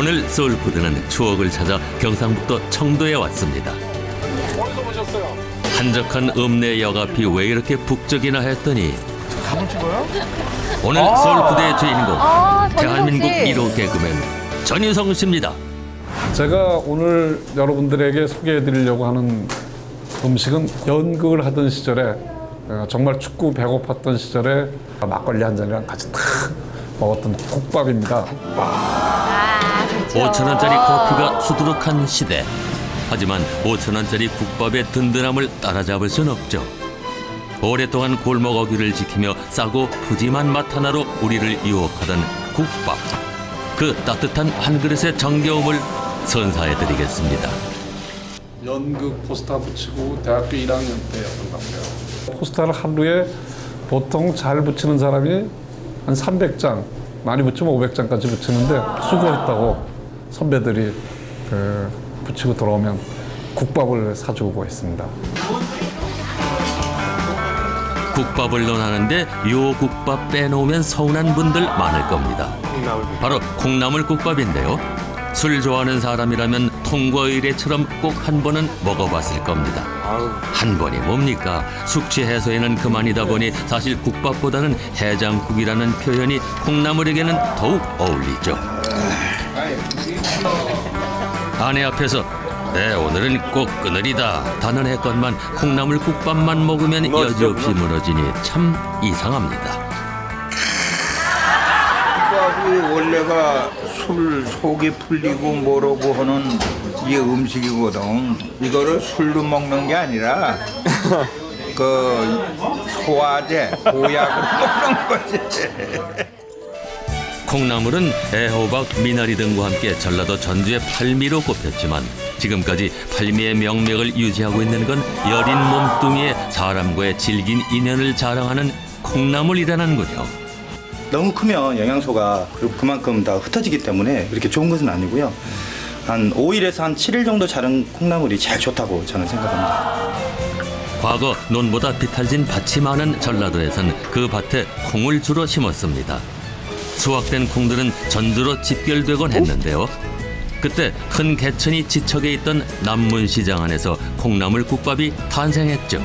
오늘 소울푸드는 추억을 찾아 경상북도 청도에 왔습니다. 어디서 보셨어요? 한적한 읍내 여가피 왜 이렇게 북적이나 했더니 가물 찍어요? 오늘 소울푸드의 주인공 대한민국 전인성 씨. 1호 개그맨 전인성 씨입니다. 제가 오늘 여러분들에게 소개해드리려고 하는 음식은 연극을 하던 시절에 정말 춥고 배고팠던 시절에 막걸리 한 잔이랑 같이 탁 먹었던 국밥입니다. 5,000원짜리 커피가 수두룩한 시대. 하지만 5,000원짜리 국밥의 든든함을 따라잡을 순 없죠. 오랫동안 골목 어귀를 지키며 싸고 푸짐한 맛 하나로 우리를 유혹하던 국밥. 그 따뜻한 한 그릇의 정겨움을 선사해드리겠습니다. 연극 포스터 붙이고 대학교 1학년 때였던 것 같아요. 포스터를 하루에 보통 잘 붙이는 사람이 한 300장, 많이 붙이면 500장까지 붙이는데 수고했다고 선배들이 붙이고 돌아오면 국밥을 사주고 있습니다. 국밥을 논하는데 요 국밥 빼놓으면 서운한 분들 많을 겁니다. 바로 콩나물 국밥인데요. 술 좋아하는 사람이라면 통과 의례처럼 꼭 한 번은 먹어봤을 겁니다. 한 번이 뭡니까? 숙취 해소에는 그만이다 보니 사실 국밥보다는 해장국이라는 표현이 콩나물에게는 더욱 어울리죠. 아내 앞에서 네 오늘은 꼭 끊으리다 단언했건만 콩나물 국밥만 먹으면 여지없이 무너지니 참 이상합니다. 국밥이 원래가 술 속이 풀리고 뭐라고 하는 이게 음식이거든. 이거를 술로 먹는 게 아니라 그 소화제, 보약으로 먹는 거지. 콩나물은 애호박, 미나리 등과 함께 전라도 전주의 팔미로 꼽혔지만 지금까지 팔미의 명맥을 유지하고 있는 건 여린 몸뚱이에 사람과의 질긴 인연을 자랑하는 콩나물이라는군요. 너무 크면 영양소가 그만큼 다 흩어지기 때문에 그렇게 좋은 것은 아니고요. 한 5일에서 한 7일 정도 자른 콩나물이 제일 좋다고 저는 생각합니다. 과거 논보다 비탈진 밭이 많은 전라도에선 그 밭에 콩을 주로 심었습니다. 수확된 콩들은 전주로 집결되곤 했는데요. 그때 큰 개천이 지척에 있던 남문시장 안에서 콩나물 국밥이 탄생했죠.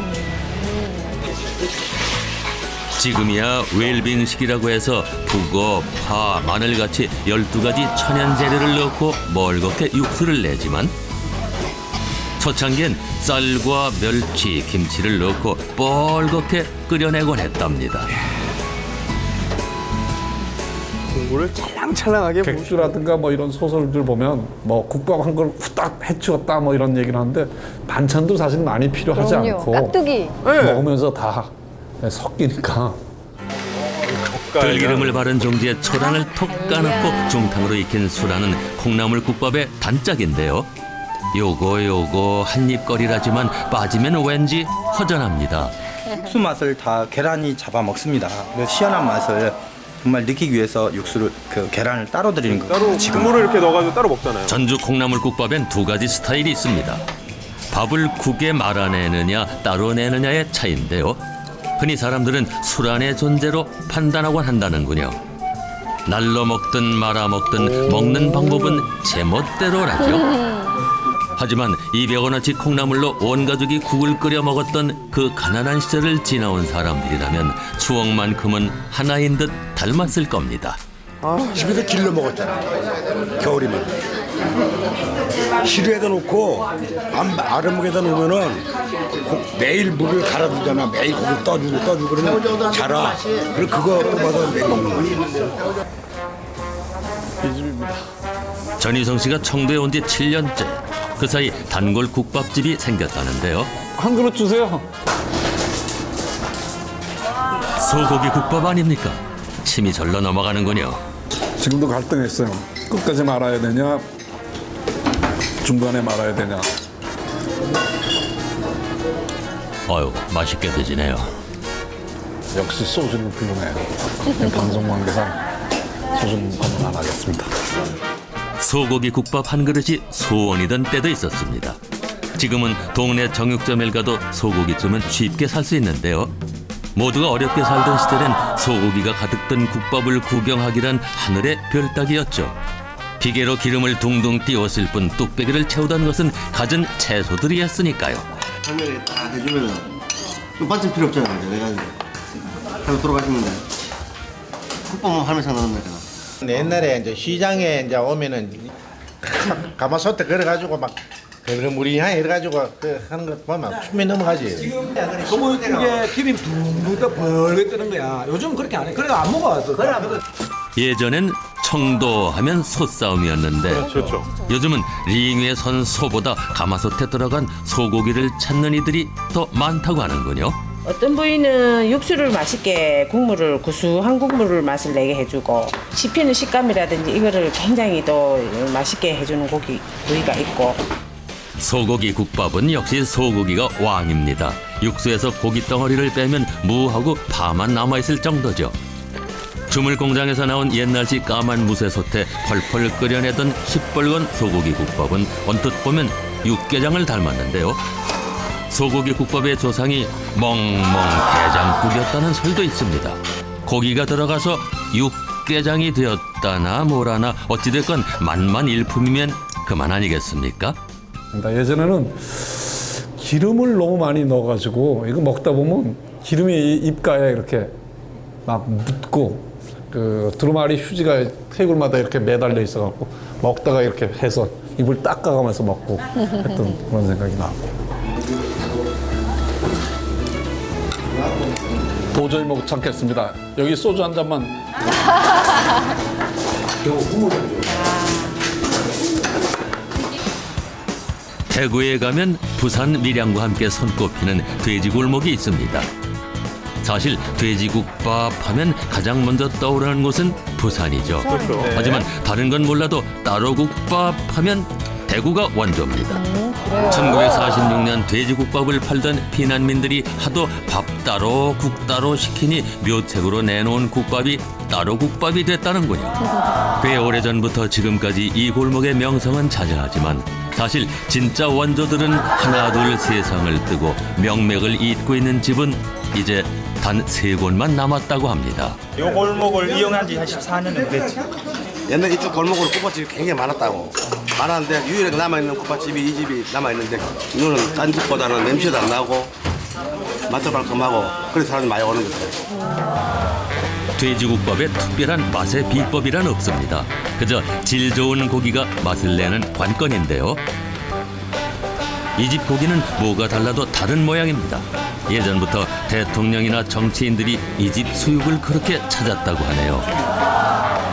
지금이야 웰빙식이라고 해서 북어, 파, 마늘같이 12가지 천연 재료를 넣고 멀겋게 육수를 내지만 초창기엔 쌀과 멸치, 김치를 넣고 뻘겋게 끓여내곤 했답니다. 국물을 찰랑찰랑하게 객주라든가 뭐 이런 소설들 보면 뭐 국밥 한 걸 후딱 해치웠다 뭐 이런 얘기를 하는데 반찬도 사실 많이 필요하지 그럼요. 않고 깍두기. 먹으면서 다 섞이니까 들기름을 바른 종지에 초란을 톡 까놓고 중탕으로 익힌 수라는 콩나물 국밥의 단짝인데요. 요거 한입거리라지만 빠지면 왠지 허전합니다. 육수 맛을 다 계란이 잡아먹습니다. 그 시원한 맛을 정말 느끼기 위해서 육수를 계란을 따로 드리는 거예요. 따로 국물을 이렇게 넣어가지고 따로 먹잖아요. 전주 콩나물 국밥엔 두 가지 스타일이 있습니다. 밥을 국에 말아내느냐 따로 내느냐의 차이인데요. 흔히 사람들은 술 안의 존재로 판단하곤 한다는군요. 날로 먹든 말아 먹든 먹는 방법은 제멋대로라죠. 하지만 200원어치 콩나물로 온 가족이 국을 끓여 먹었던 그 가난한 시절을 지나온 사람들이라면 추억만큼은 하나인 듯 닮았을 겁니다. 집에서 길러 먹었잖아. 겨울이면 시루에다 놓고 아랫목에다 놓으면은 매일 물을 갈아주잖아. 매일 고기 떠주고 그러면 자라. 그리고 그거 뽑아서 매일 먹는 거야. 이 집입니다. 전희성 씨가 청도에 온 지 7년째. 그 사이 단골 국밥집이 생겼다는데요. 한 그릇 주세요. 소고기 국밥 아닙니까? 침이 절로 넘어가는군요. 지금도 갈등했어요. 끝까지 말아야 되냐, 중간에 말아야 되냐. 어휴, 맛있게 드시네요. 역시 소주는 훌륭해요. 방송 관계상 소주는 거는 안 하겠습니다. 소고기 국밥 한 그릇이 소원이던 때도 있었습니다. 지금은 동네 정육점에 가도 소고기쯤은 쉽게 살 수 있는데요. 모두가 어렵게 살던 시절엔 소고기가 가득 든 국밥을 구경하기란 하늘의 별 따기였죠. 기계로 기름을 둥둥 띄웠을 뿐 뚝배기를 채우던 것은 갖은 채소들이었으니까요. 화면에 딱 해주면 반찬 필요 없잖아요. 내가 이제 하루 돌아가시면 국밥만 하면 생각난다. 옛날에 이제 시장에 이제 오면은 가마솥에 걸어가지고 막 그물이 향 이래가지고 그 하는 거 보면 춤이 넘어가지. 소고기에 기름이 둥둥 떠 벌게 뜨는 거야. 요즘 그렇게 안 해. 그래 안 먹어. 예전엔 청도하면 소싸움이었는데 그렇죠. 요즘은 링 위에 선 소보다 가마솥에 들어간 소고기를 찾는 이들이 더 많다고 하는군요. 어떤 부위는 육수를 맛있게 국물을 구수한 국물을 맛을 내게 해주고 씹히는 식감이라든지 이거를 굉장히 더 맛있게 해주는 고기 부위가 있고 소고기 국밥은 역시 소고기가 왕입니다. 육수에서 고기 덩어리를 빼면 무하고 파만 남아있을 정도죠. 주물 공장에서 나온 옛날식 까만 무쇠솥에 펄펄 끓여내던 시뻘건 소고기 국밥은 언뜻 보면 육개장을 닮았는데요. 소고기 국밥의 조상이 멍멍 게장국이었다는 설도 있습니다. 고기가 들어가서 육개장이 되었다나 뭐라나 어찌됐건 만만일품이면 그만 아니겠습니까? 그러니까 예전에는 기름을 너무 많이 넣어가지고 이거 먹다 보면 기름이 입가에 이렇게 막 묻고 그 두루마리 휴지가 테이블마다 이렇게 매달려 있어갖고 먹다가 이렇게 해서 입을 닦아가면서 먹고 했던 그런 생각이 나고. 도저히 못 참겠습니다. 여기 소주 한 잔만. 대구에 가면 부산 밀양과 함께 손꼽히는 돼지골목이 있습니다. 사실 돼지국밥 하면 가장 먼저 떠오르는 곳은 부산이죠. 하지만 다른 건 몰라도 따로국밥 하면 대구가 원조입니다. 1946년 돼지국밥을 팔던 피난민들이 하도 밥 따로 국 따로 시키니 묘책으로 내놓은 국밥이 따로국밥이 됐다는군요. 꽤 오래전부터 지금까지 이 골목의 명성은 자자하지만 사실 진짜 원조들은 하나 둘 세상을 뜨고 명맥을 잇고 있는 집은 이제 단 3곳만 남았다고 합니다. 이 골목을 이용한 지 한 14년 정도 됐지. 옛날 이쪽 골목으로 국밥집이 굉장히 많았다고. 많았는데 유일하게 남아있는 국밥집이 이 집이 남아있는데 이거는 딴 집보다는 냄새도 안 나고 맛도 깔끔하고 그래서 사람들이 많이 오는 거죠. 돼지국밥에 특별한 맛의 비법이란 없습니다. 그저 질 좋은 고기가 맛을 내는 관건인데요. 이 집 고기는 뭐가 달라도 다른 모양입니다. 예전부터 대통령이나 정치인들이 이 집 수육을 그렇게 찾았다고 하네요.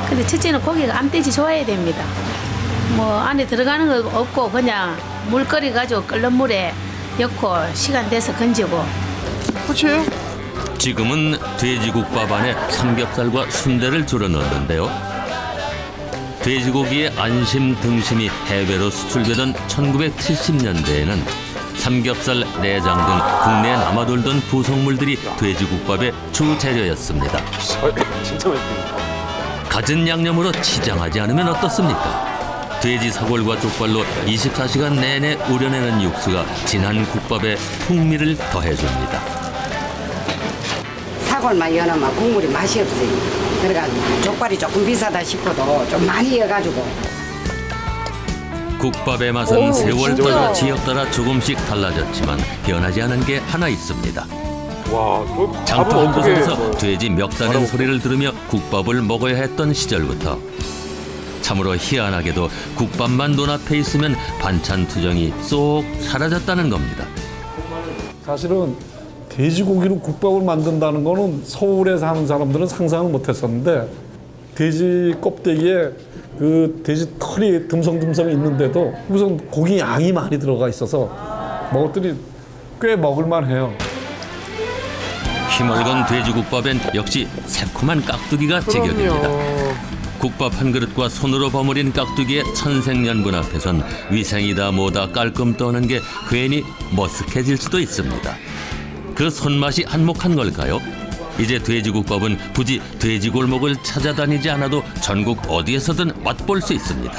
근데 첫째는 고기가 암돼지 좋아해야 됩니다. 뭐 안에 들어가는 거 없고 그냥 물거리 가지고 끓는 물에 넣고 시간 돼서 건지고. 그렇지? 지금은 돼지국밥 안에 삼겹살과 순대를 주로 넣는데요. 돼지고기의 안심 등심이 해외로 수출되던 1970년대에는 삼겹살, 내장 등 국내에 남아돌던 구성물들이 돼지국밥의 주 재료였습니다. 진짜 맛있겠다. 갖은 양념으로 치장하지 않으면 어떻습니까? 돼지 사골과 족발로 24시간 내내 우려내는 육수가 진한 국밥에 풍미를 더해줍니다. 사골만 이어놓으면 국물이 맛이 없어요. 그래가지고 족발이 조금 비싸다 싶어도 좀 많이 이어가지고. 국밥의 맛은 세월 따라 지역 따라 조금씩 달라졌지만 변하지 않은 게 하나 있습니다. 와, 장터 한 곳에서 돼지 멱다는 소리를 들으며 국밥을 먹어야 했던 시절부터 참으로 희한하게도 국밥만 눈앞에 있으면 반찬 투정이 쏙 사라졌다는 겁니다. 사실은 돼지고기로 국밥을 만든다는 거는 서울에 사는 사람들은 상상을 못했었는데 돼지 껍데기에 그 돼지 털이 듬성듬성 있는데도 우선 고기 양이 많이 들어가 있어서 먹었더니 꽤 먹을만해요. 힘얼건 돼지국밥엔 역시 새콤한 깍두기가 제격입니다. 국밥 한 그릇과 손으로 버무린 깍두기의 천생연분 앞에선 위생이다 뭐다 깔끔 떠는 게 괜히 머쓱해질 수도 있습니다. 그 손맛이 한몫한 걸까요? 이제 돼지국밥은 굳이 돼지골목을 찾아다니지 않아도 전국 어디에서든 맛볼 수 있습니다.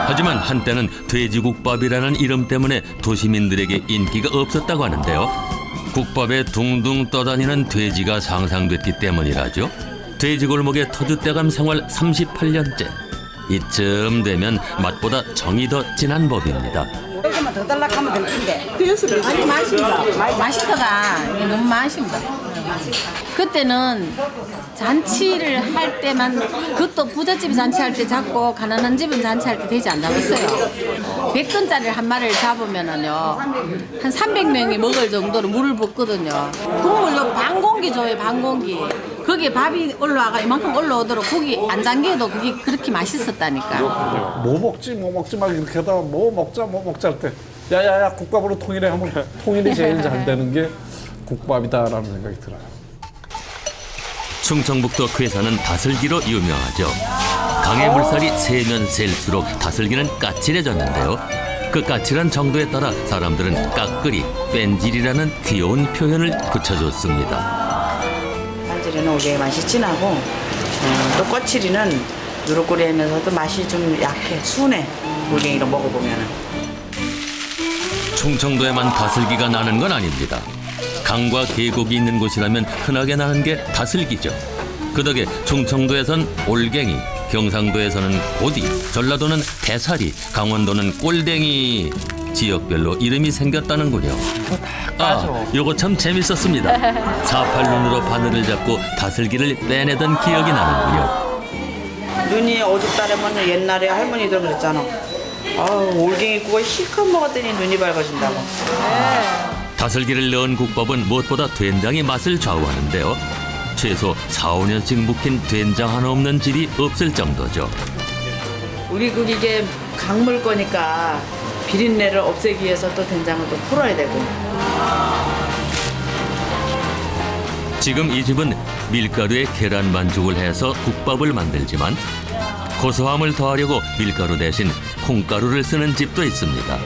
하지만 한때는 돼지국밥이라는 이름 때문에 도시민들에게 인기가 없었다고 하는데요. 국밥에 둥둥 떠다니는 돼지가 상상됐기 때문이라죠. 돼지골목의 터줏대감 생활 38년째. 이쯤 되면 맛보다 정이 더 진한 법입니다. 조금만 더 달라고 하면 될 텐데. 아니 맛있어가 너무 맛있습니다. 그때는 잔치를 할 때만 그것도 부잣집 잔치할 때 잡고 가난한 집은 잔치할 때 되지 않았어요. 100근짜리를 한 마리를 잡으면은요 한 300명이 먹을 정도로 물을 붓거든요. 국물요 반 공기 줘요, 반 공기. 거기에 밥이 올라와가 이만큼 올라오도록 고기 안 잠겨도 그게 그렇게 맛있었다니까. 뭐 먹지 막 이렇게 하다가 뭐 먹자 할 때 야야야 국밥으로 통일해 하면 통일이 제일 잘 되는 게 국밥이다라는 생각이 들어요. 충청북도 괴산은 다슬기로 유명하죠. 강의 물살이 세면 셀수록 다슬기는 까칠해졌는데요. 그 까칠한 정도에 따라 사람들은 까끌이, 뺀질이라는 귀여운 표현을 붙여줬습니다. 반질이는 오게 맛이 진하고 또 꼬치리는 누룩꾸리하면서도 맛이 좀 약해, 순해. 올갱이로 먹어보면은. 충청도에만 다슬기가 나는 건 아닙니다. 강과 계곡이 있는 곳이라면 흔하게 나는 게 다슬기죠. 그 덕에 충청도에선 올갱이, 경상도에서는 고디, 전라도는 대사리, 강원도는 꼴댕이 지역별로 이름이 생겼다는군요. 요거 참 재밌었습니다. 사팔눈으로 바늘을 잡고 다슬기를 빼내던 기억이 나는군요. 눈이 어둡다라면 옛날에 할머니들 그랬잖아. 올갱이 국을 실컷 먹었더니 눈이 밝아진다고. 다슬기를 넣은 국밥은 무엇보다 된장이 맛을 좌우하는데요. 최소 4, 5년씩 묵힌 된장 하나 없는 집이 없을 정도죠. 우리 이게 강물 거니까 비린내를 없애기 위해서 또 된장을 또 풀어야 되고. 지금 이 집은 밀가루에 계란 반죽을 해서 국밥을 만들지만 고소함을 더하려고 밀가루 대신 콩가루를 쓰는 집도 있습니다.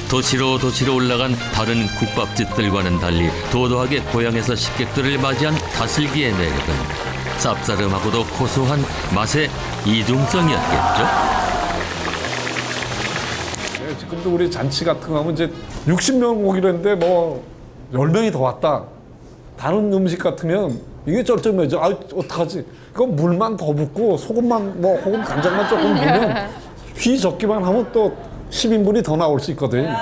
도시로 올라간 다른 국밥집들과는 달리 도도하게 고향에서 식객들을 맞이한 다슬기의 매력은 쌉싸름하고도 고소한 맛의 이중성이었겠죠. 네, 지금도 우리 잔치 같은 거 하면 이제 60명 오기로 했는데 뭐 10명이 더 왔다. 다른 음식 같으면 이게 쩔쩔매죠. 어떡하지? 그건 물만 더 붓고 소금만 혹은 간장만 조금 넣으면 휘 적기만 하면 또 10인분이 더 나올 수 있거든.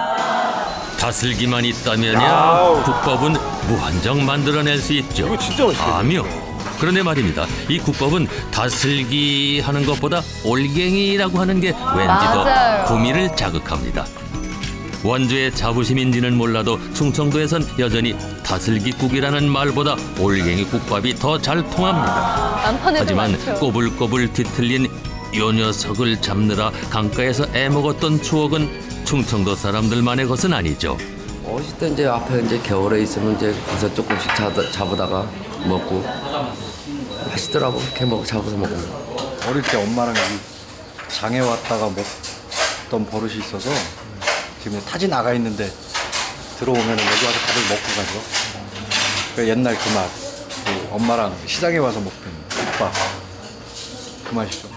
다슬기만 있다면야 국밥은 무한정 만들어낼 수 있죠. 이거 진짜 맛있겠다. 아니요. 그런데 말입니다. 이 국밥은 다슬기 하는 것보다 올갱이라고 하는 게 왠지 더 구미를 자극합니다. 원주의 자부심인지는 몰라도 충청도에선 여전히 다슬기국이라는 말보다 올갱이 국밥이 더 잘 통합니다. 하지만 꼬불꼬불 뒤틀린 요 녀석을 잡느라 강가에서 애먹었던 추억은 충청도 사람들만의 것은 아니죠. 어릴 때 이제 앞에 이제 겨울에 있으면 이제 거기서 조금씩 잡아다가 먹고 맛있더라고. 이렇게 잡아서 먹으면. 어릴 때 엄마랑 여기 장에 왔다가 먹던 버릇이 있어서 지금 타지 나가 있는데 들어오면 여기 와서 다들 먹고 가죠. 그 옛날 그 맛, 그 엄마랑 시장에 와서 먹던 국밥 그 맛이죠.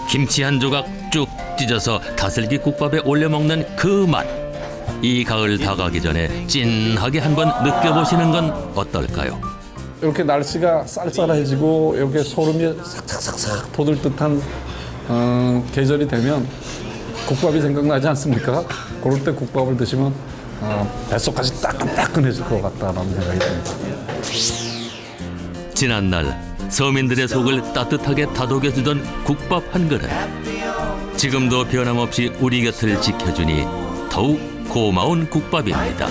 김치 한 조각 쭉 찢어서 다슬기 국밥에 올려 먹는 그 맛. 이 가을 다가기 전에 찐하게 한번 느껴보시는 건 어떨까요? 이렇게 날씨가 쌀쌀해지고 이렇게 소름이 삭삭삭삭 돋을 듯한 계절이 되면 국밥이 생각나지 않습니까? 그럴 때 국밥을 드시면 뱃속까지 따끈따끈해질 것 같다는 생각이 듭니다. 지난날 서민들의 속을 따뜻하게 다독여주던 국밥 한 그릇. 지금도 변함없이 우리 곁을 지켜주니 더욱 고마운 국밥입니다.